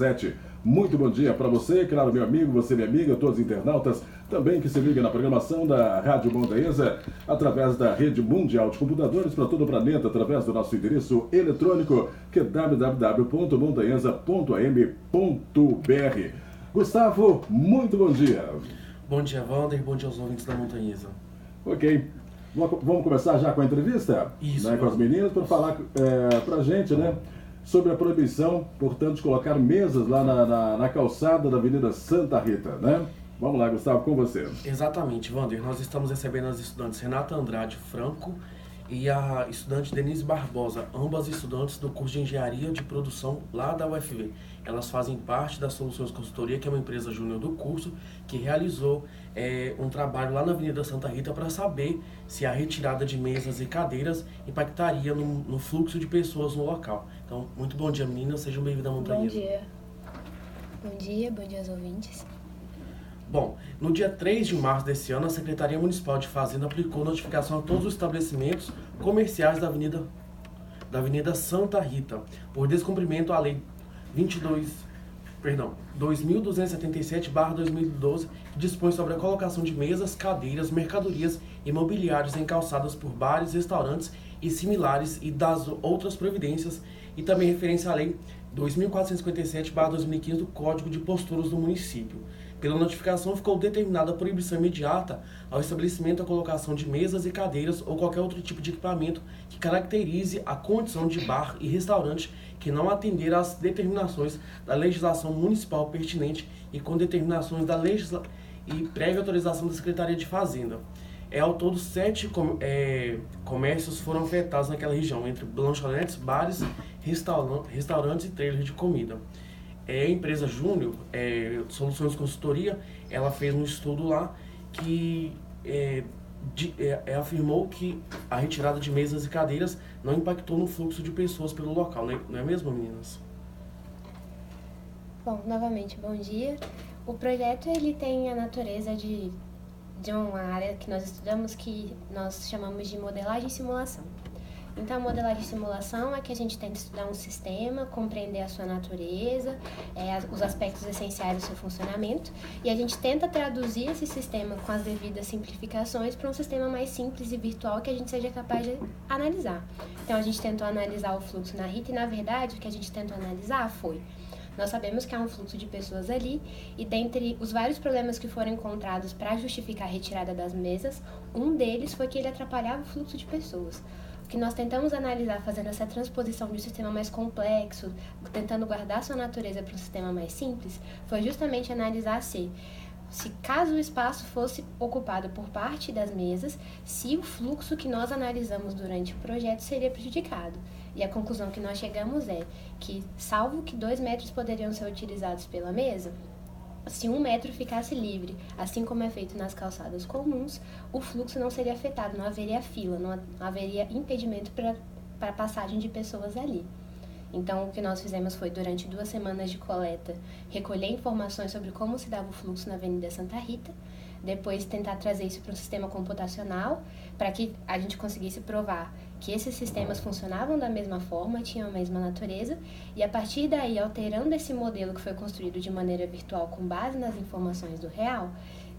17. Muito bom dia para você, claro, meu amigo, você, minha amiga, todos os internautas, também que se ligam na programação da Rádio Montanhesa, através da rede mundial de computadores para todo o planeta, através do nosso endereço eletrônico, que é www.montanhesa.am.br. Gustavo, muito bom dia. Bom dia, Wander, bom dia aos ouvintes da Montanhesa. Ok. Vamos começar já com a entrevista? Isso, né, com as meninas, para falar para a gente, né, sobre a proibição, portanto, de colocar mesas lá na calçada da Avenida Santa Rita, né? Vamos lá, Gustavo, com você. Exatamente, Wander. Nós estamos recebendo as estudantes Renata Andrade Franco e a estudante Denise Barbosa, ambas estudantes do curso de Engenharia de Produção lá da UFV. Elas fazem parte da Soluções Consultoria, que é uma empresa júnior do curso, que realizou um trabalho lá na Avenida Santa Rita para saber se a retirada de mesas e cadeiras impactaria no fluxo de pessoas no local. Então, muito bom dia, meninas. Sejam bem-vindas à Montanhesa. Bom dia. Bom dia aos ouvintes. Bom, no dia 3 de março desse ano, a Secretaria Municipal de Fazenda aplicou notificação a todos os estabelecimentos comerciais da Avenida Santa Rita, por descumprimento à Lei 2277/2012, que dispõe sobre a colocação de mesas, cadeiras, mercadorias e mobiliários em calçadas por bares, restaurantes e similares e das outras providências, e também referência à Lei 2457/2015 do Código de Posturas do município. Pela notificação, ficou determinada a proibição imediata ao estabelecimento a colocação de mesas e cadeiras ou qualquer outro tipo de equipamento que caracterize a condição de bar e restaurante que não atender às determinações da legislação municipal pertinente e com determinações da e prévia autorização da Secretaria de Fazenda. Ao todo, 7 comércios foram afetados naquela região, entre lanchonetes, bares, restaurantes e trailers de comida. A empresa Júnior, Soluções Consultoria, ela fez um estudo lá que afirmou que a retirada de mesas e cadeiras não impactou no fluxo de pessoas pelo local, não é mesmo, meninas? Bom, novamente, bom dia. O projeto ele tem a natureza de uma área que nós estudamos que nós chamamos de modelagem e simulação. Então, a modelagem e simulação é que a gente tenta estudar um sistema, compreender a sua natureza, os aspectos essenciais do seu funcionamento, e a gente tenta traduzir esse sistema com as devidas simplificações para um sistema mais simples e virtual que a gente seja capaz de analisar. Então, a gente tentou analisar o fluxo na Rita e, na verdade, o que a gente tentou analisar foi: nós sabemos que há um fluxo de pessoas ali e dentre os vários problemas que foram encontrados para justificar a retirada das mesas, um deles foi que ele atrapalhava o fluxo de pessoas. O que nós tentamos analisar fazendo essa transposição de um sistema mais complexo, tentando guardar sua natureza para um sistema mais simples, foi justamente analisar se caso o espaço fosse ocupado por parte das mesas, se o fluxo que nós analisamos durante o projeto seria prejudicado. E a conclusão que nós chegamos é que, salvo que 2 metros poderiam ser utilizados pela mesa, se 1 metro ficasse livre, assim como é feito nas calçadas comuns, o fluxo não seria afetado, não haveria fila, não haveria impedimento para a passagem de pessoas ali. Então, o que nós fizemos foi, durante 2 semanas de coleta, recolher informações sobre como se dava o fluxo na Avenida Santa Rita, depois tentar trazer isso para um sistema computacional, para que a gente conseguisse provar que esses sistemas funcionavam da mesma forma, tinham a mesma natureza, e a partir daí, alterando esse modelo que foi construído de maneira virtual com base nas informações do real,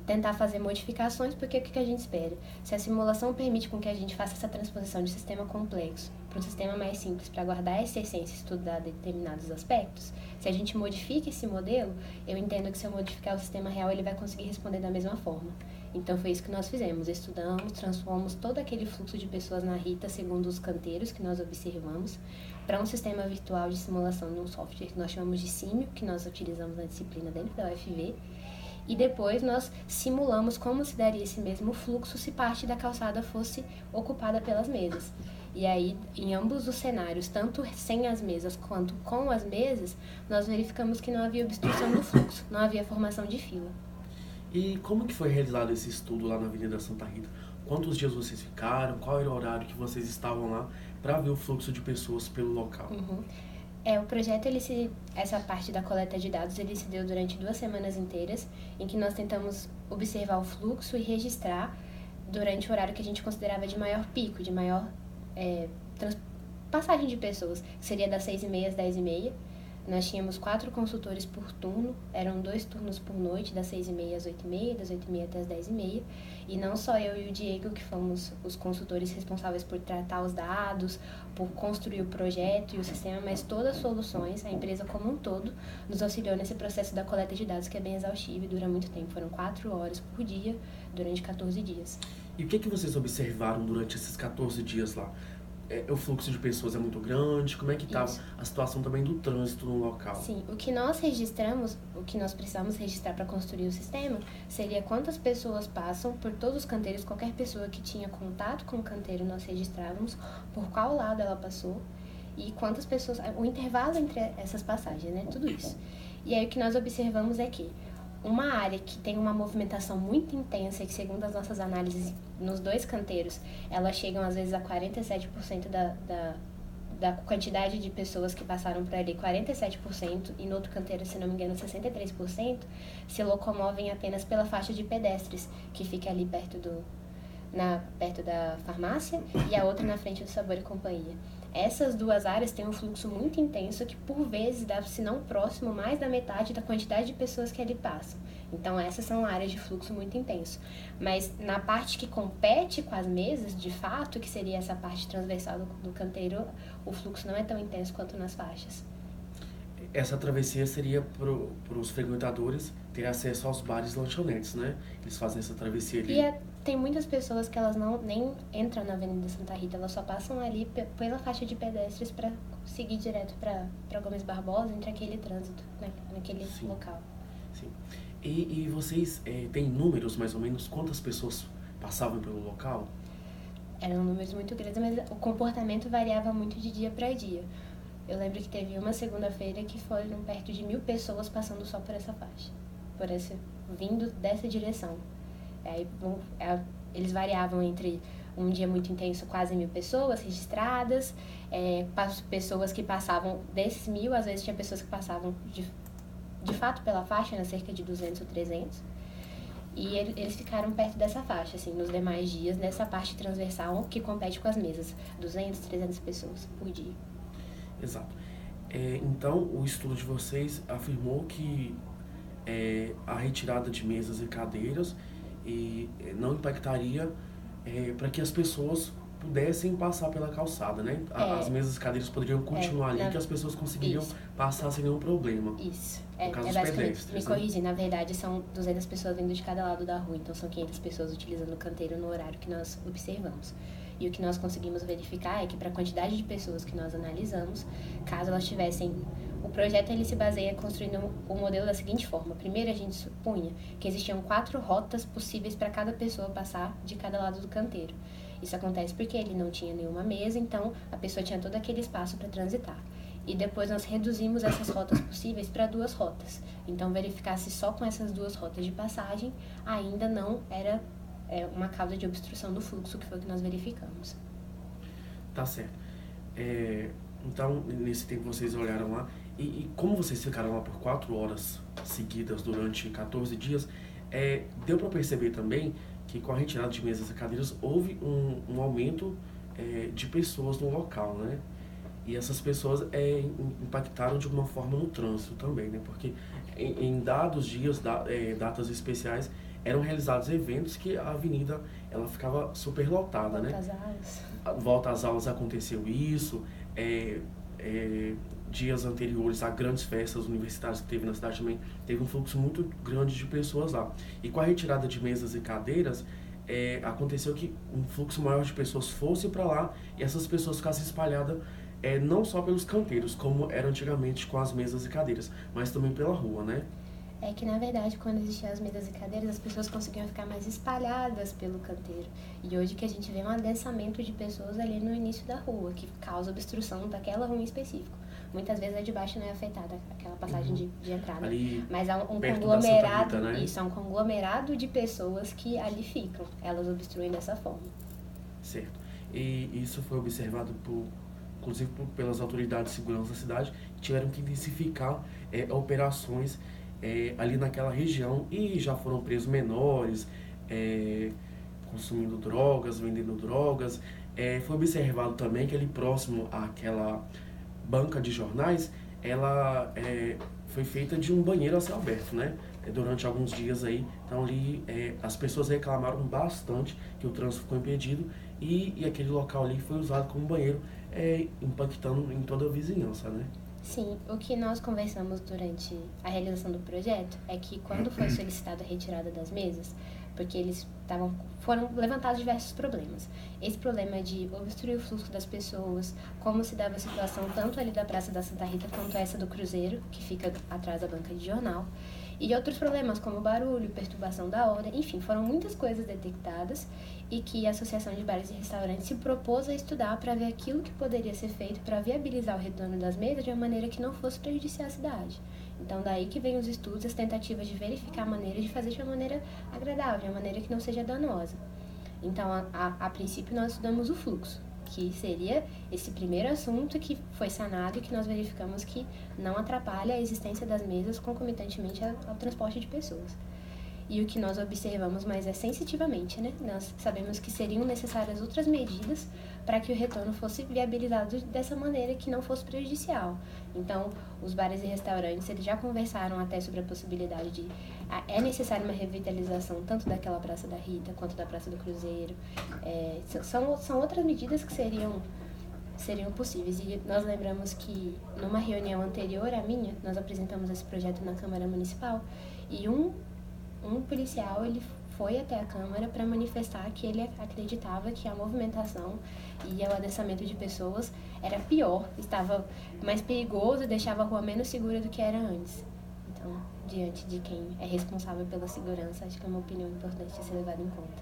tentar fazer modificações, porque o que a gente espera? Se a simulação permite com que a gente faça essa transposição de sistema complexo para um sistema mais simples, para guardar essa essência e estudar determinados aspectos, se a gente modifica esse modelo, eu entendo que se eu modificar o sistema real, ele vai conseguir responder da mesma forma. Então foi isso que nós fizemos, estudamos, transformamos todo aquele fluxo de pessoas na Rita segundo os canteiros que nós observamos para um sistema virtual de simulação num software que nós chamamos de Simio, que nós utilizamos na disciplina dentro da UFV, e depois nós simulamos como se daria esse mesmo fluxo se parte da calçada fosse ocupada pelas mesas. E aí, em ambos os cenários, tanto sem as mesas quanto com as mesas, nós verificamos que não havia obstrução do fluxo, não havia formação de fila. E como que foi realizado esse estudo lá na Avenida Santa Rita? Quantos dias vocês ficaram? Qual era o horário que vocês estavam lá para ver o fluxo de pessoas pelo local? O projeto, essa parte da coleta de dados, ele se deu durante 2 semanas inteiras, em que nós tentamos observar o fluxo e registrar durante o horário que a gente considerava de maior pico, de maior passagem de pessoas, que seria das 6h30 às 10h30, Nós tínhamos 4 consultores por turno, eram 2 turnos por noite, das 6h30 às 8h30, das 8h30 até as 10h30. E não só eu e o Diego, que fomos os consultores responsáveis por tratar os dados, por construir o projeto e o sistema, mas todas as soluções, a empresa como um todo, nos auxiliou nesse processo da coleta de dados, que é bem exaustivo e dura muito tempo. Foram 4 horas por dia, durante 14 dias. E o que vocês observaram durante esses 14 dias lá? O fluxo de pessoas é muito grande? Como é que estava a situação também do trânsito no local? Sim, o que nós registramos, o que nós precisamos registrar para construir o sistema, seria quantas pessoas passam por todos os canteiros, qualquer pessoa que tinha contato com o canteiro nós registrávamos, por qual lado ela passou e quantas pessoas, o intervalo entre essas passagens, né, tudo isso. E aí o que nós observamos é que uma área que tem uma movimentação muito intensa e que, segundo as nossas análises, nos 2 canteiros, elas chegam às vezes a 47% da quantidade de pessoas que passaram por ali, 47%, e no outro canteiro, se não me engano, 63%, se locomovem apenas pela faixa de pedestres, que fica ali perto da farmácia, e a outra na frente do Sabor e Companhia. Essas 2 áreas têm um fluxo muito intenso que, por vezes, dá, se não próximo, mais da metade da quantidade de pessoas que ali passam. Então, essas são áreas de fluxo muito intenso. Mas, na parte que compete com as mesas, de fato, que seria essa parte transversal do canteiro, o fluxo não é tão intenso quanto nas faixas. Essa travessia seria para os frequentadores ter acesso aos bares e lanchonetes, né? Eles fazem essa travessia ali. E tem muitas pessoas que elas nem entram na Avenida Santa Rita, elas só passam ali pela faixa de pedestres para seguir direto para Gomes Barbosa, entre aquele trânsito, né? Naquele local. Sim. E vocês têm números, mais ou menos, quantas pessoas passavam pelo local? Eram números muito grandes, mas o comportamento variava muito de dia para dia. Eu lembro que teve uma segunda-feira que foram perto de 1.000 pessoas passando só por essa faixa, vindo dessa direção. Aí, eles variavam entre um dia muito intenso, quase 1.000 pessoas registradas, pessoas que passavam, desses 1.000, às vezes tinha pessoas que passavam de fato pela faixa, né, cerca de 200 ou 300, e eles ficaram perto dessa faixa, assim, nos demais dias, nessa parte transversal que compete com as mesas, 200, 300 pessoas por dia. Exato. Então, o estudo de vocês afirmou que a retirada de mesas e cadeiras não impactaria para que as pessoas pudessem passar pela calçada, né? As mesas e cadeiras poderiam continuar ali, que as pessoas conseguiriam passar sem nenhum problema. Isso. No caso dos basicamente, pedestres, me corrigir, na verdade são 200 pessoas vindo de cada lado da rua, então são 500 pessoas utilizando o canteiro no horário que nós observamos. E o que nós conseguimos verificar é que, para a quantidade de pessoas que nós analisamos, caso elas tivessem... O projeto ele se baseia construindo o modelo da seguinte forma. Primeiro, a gente supunha que existiam 4 rotas possíveis para cada pessoa passar de cada lado do canteiro. Isso acontece porque ele não tinha nenhuma mesa, então a pessoa tinha todo aquele espaço para transitar. E depois nós reduzimos essas rotas possíveis para 2 rotas. Então, verificar se só com essas 2 rotas de passagem ainda não era uma causa de obstrução do fluxo, que foi o que nós verificamos. Tá certo. Então, nesse tempo vocês olharam lá, e como vocês ficaram lá por 4 horas seguidas durante 14 dias, deu para perceber também que, com a retirada de mesas e cadeiras, houve um aumento de pessoas no local, né? E essas pessoas impactaram de alguma forma no trânsito também, né? Porque em dados dias, datas especiais, eram realizados eventos que a avenida ela ficava super lotada, né? Volta às aulas aconteceu isso, dias anteriores a grandes festas universitárias que teve na cidade também, teve um fluxo muito grande de pessoas lá. E com a retirada de mesas e cadeiras, aconteceu que um fluxo maior de pessoas fosse para lá e essas pessoas ficassem espalhadas não só pelos canteiros, como era antigamente com as mesas e cadeiras, mas também pela rua, né? É que, na verdade, quando existiam as mesas e cadeiras, as pessoas conseguiam ficar mais espalhadas pelo canteiro. E hoje que a gente vê um adensamento de pessoas ali no início da rua, que causa obstrução daquela rua em específico. Muitas vezes a de baixo não é afetada, aquela passagem de entrada. Ali, mas há um conglomerado, Rita, né? Isso, há um conglomerado de pessoas que ali ficam. Elas obstruem dessa forma. Certo. E isso foi observado inclusive pelas autoridades de segurança da cidade, que tiveram que intensificar operações ali naquela região, e já foram presos menores, consumindo drogas, vendendo drogas. Foi observado também que ali próximo àquela banca de jornais ela foi feita de um banheiro a céu aberto, né? Durante alguns dias aí. Então ali as pessoas reclamaram bastante que o trânsito ficou impedido e aquele local ali foi usado como banheiro, impactando em toda a vizinhança, né? Sim, o que nós conversamos durante a realização do projeto é que quando foi solicitada a retirada das mesas, porque foram levantados diversos problemas. Esse problema de obstruir o fluxo das pessoas, como se dava a situação tanto ali da Praça da Santa Rita quanto essa do Cruzeiro, que fica atrás da banca de jornal, e outros problemas como barulho, perturbação da ordem, enfim, foram muitas coisas detectadas e que a Associação de Bares e Restaurantes se propôs a estudar para ver aquilo que poderia ser feito para viabilizar o retorno das mesas de uma maneira que não fosse prejudiciar a cidade. Então, daí que vem os estudos, as tentativas de verificar a maneira de fazer de uma maneira agradável, de uma maneira que não seja danosa. Então, a princípio, nós estudamos o fluxo, que seria esse primeiro assunto que foi sanado e que nós verificamos que não atrapalha a existência das mesas concomitantemente ao transporte de pessoas. E o que nós observamos mais sensitivamente, né? Nós sabemos que seriam necessárias outras medidas para que o retorno fosse viabilizado dessa maneira que não fosse prejudicial. Então, os bares e restaurantes, eles já conversaram até sobre a possibilidade de... É necessária uma revitalização tanto daquela Praça da Rita quanto da Praça do Cruzeiro. São outras medidas que seriam possíveis. E nós lembramos que numa reunião anterior à minha, nós apresentamos esse projeto na Câmara Municipal e um policial, ele foi até a Câmara para manifestar que ele acreditava que a movimentação e o adensamento de pessoas era pior, estava mais perigoso e deixava a rua menos segura do que era antes. Então, diante de quem é responsável pela segurança, acho que é uma opinião importante a ser levada em conta.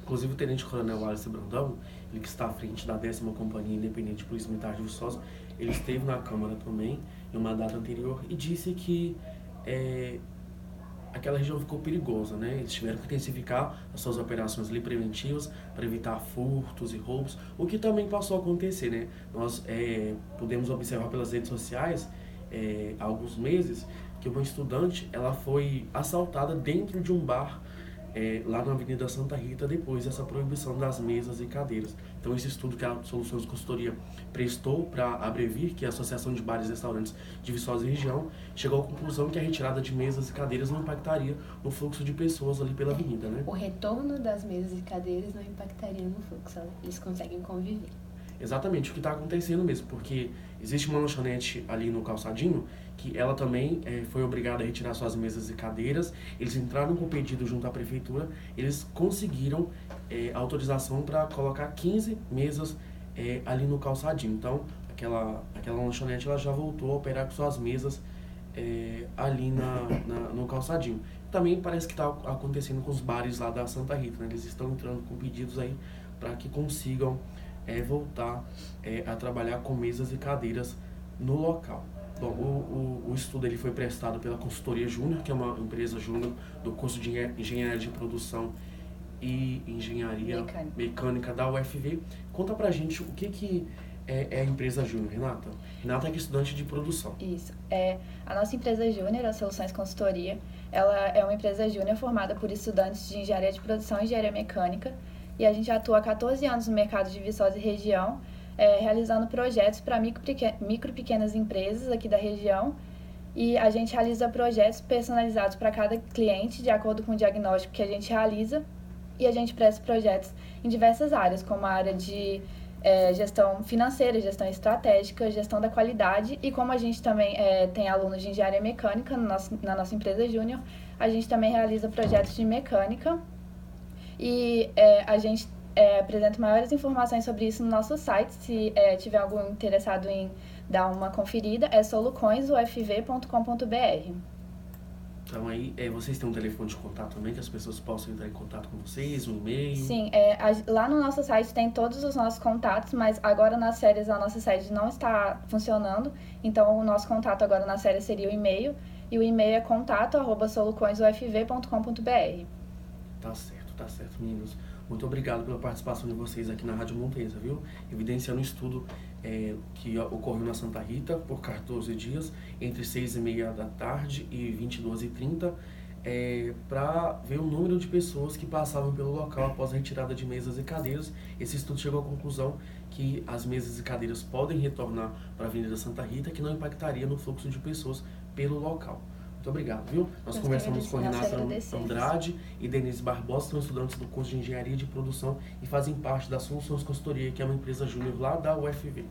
Inclusive, o Tenente Coronel Wallace Brandão, ele que está à frente da 10ª Companhia Independente de Polícia Militar de Viçosa, ele esteve na Câmara também, em uma data anterior, e disse que aquela região ficou perigosa, né? Eles tiveram que intensificar as suas operações ali preventivas para evitar furtos e roubos, o que também passou a acontecer, né? Nós podemos observar pelas redes sociais, há alguns meses, que uma estudante ela foi assaltada dentro de um bar lá na Avenida Santa Rita, depois dessa proibição das mesas e cadeiras. Então, esse estudo que a Soluções Consultoria prestou para abrevir, que é a Associação de Bares e Restaurantes de Viçosa e Região, chegou à conclusão que a retirada de mesas e cadeiras não impactaria no fluxo de pessoas ali pela avenida, né? O retorno das mesas e cadeiras não impactaria no fluxo, eles conseguem conviver. Exatamente o que está acontecendo mesmo, porque existe uma lanchonete ali no calçadinho que ela também foi obrigada a retirar suas mesas e cadeiras. Eles entraram com pedido junto à prefeitura, eles conseguiram autorização para colocar 15 mesas ali no calçadinho. Então, aquela lanchonete ela já voltou a operar com suas mesas ali no calçadinho. Também parece que está acontecendo com os bares lá da Santa Rita, né? Eles estão entrando com pedidos aí para que consigam voltar a trabalhar com mesas e cadeiras no local. Bom, o estudo ele foi prestado pela Consultoria Júnior, que é uma empresa júnior do curso de Engenharia de Produção e Engenharia Mecânica da UFV. Conta pra gente o que é a empresa Júnior, Renata. Renata é estudante de produção. Isso. A nossa empresa Júnior, a Soluções Consultoria, ela é uma empresa júnior formada por estudantes de Engenharia de Produção e Engenharia Mecânica, e a gente atua há 14 anos no mercado de Viçosa e região, realizando projetos para micro pequenas empresas aqui da região, e a gente realiza projetos personalizados para cada cliente, de acordo com o diagnóstico que a gente realiza, e a gente presta projetos em diversas áreas, como a área de gestão financeira, gestão estratégica, gestão da qualidade, e como a gente também tem alunos de engenharia mecânica na nossa empresa Júnior, a gente também realiza projetos de mecânica, e a gente apresenta maiores informações sobre isso no nosso site. Se tiver algum interessado em dar uma conferida, é solucoinsufv.com.br. Então aí, vocês têm um telefone de contato também, que as pessoas possam entrar em contato com vocês, um e-mail? Sim, lá no nosso site tem todos os nossos contatos, mas agora nas férias a nossa sede não está funcionando, então o nosso contato agora nas férias seria o e-mail, e o e-mail é contato@solucoinsufv.com.br. Tá certo, meninos. Muito obrigado pela participação de vocês aqui na Rádio Montesa, viu? Evidenciando um estudo que ocorreu na Santa Rita por 14 dias, entre 6h30 da tarde e 22h30. para ver o número de pessoas que passavam pelo local após a retirada de mesas e cadeiras. Esse estudo chegou à conclusão que as mesas e cadeiras podem retornar para a Avenida Santa Rita, que não impactaria no fluxo de pessoas pelo local. Muito obrigado, viu? Nós conversamos com Renata Andrade e Denise Barbosa, são estudantes do curso de Engenharia de Produção e fazem parte da Soluções Consultoria, que é uma empresa júnior lá da UFV.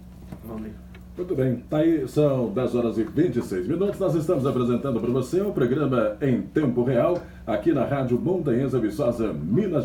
Vamos ler. Muito bem, tá aí, são 10 horas e 26 minutos. Nós estamos apresentando para você o programa Em Tempo Real, aqui na Rádio Montanhesa Viçosa, Minas Gerais.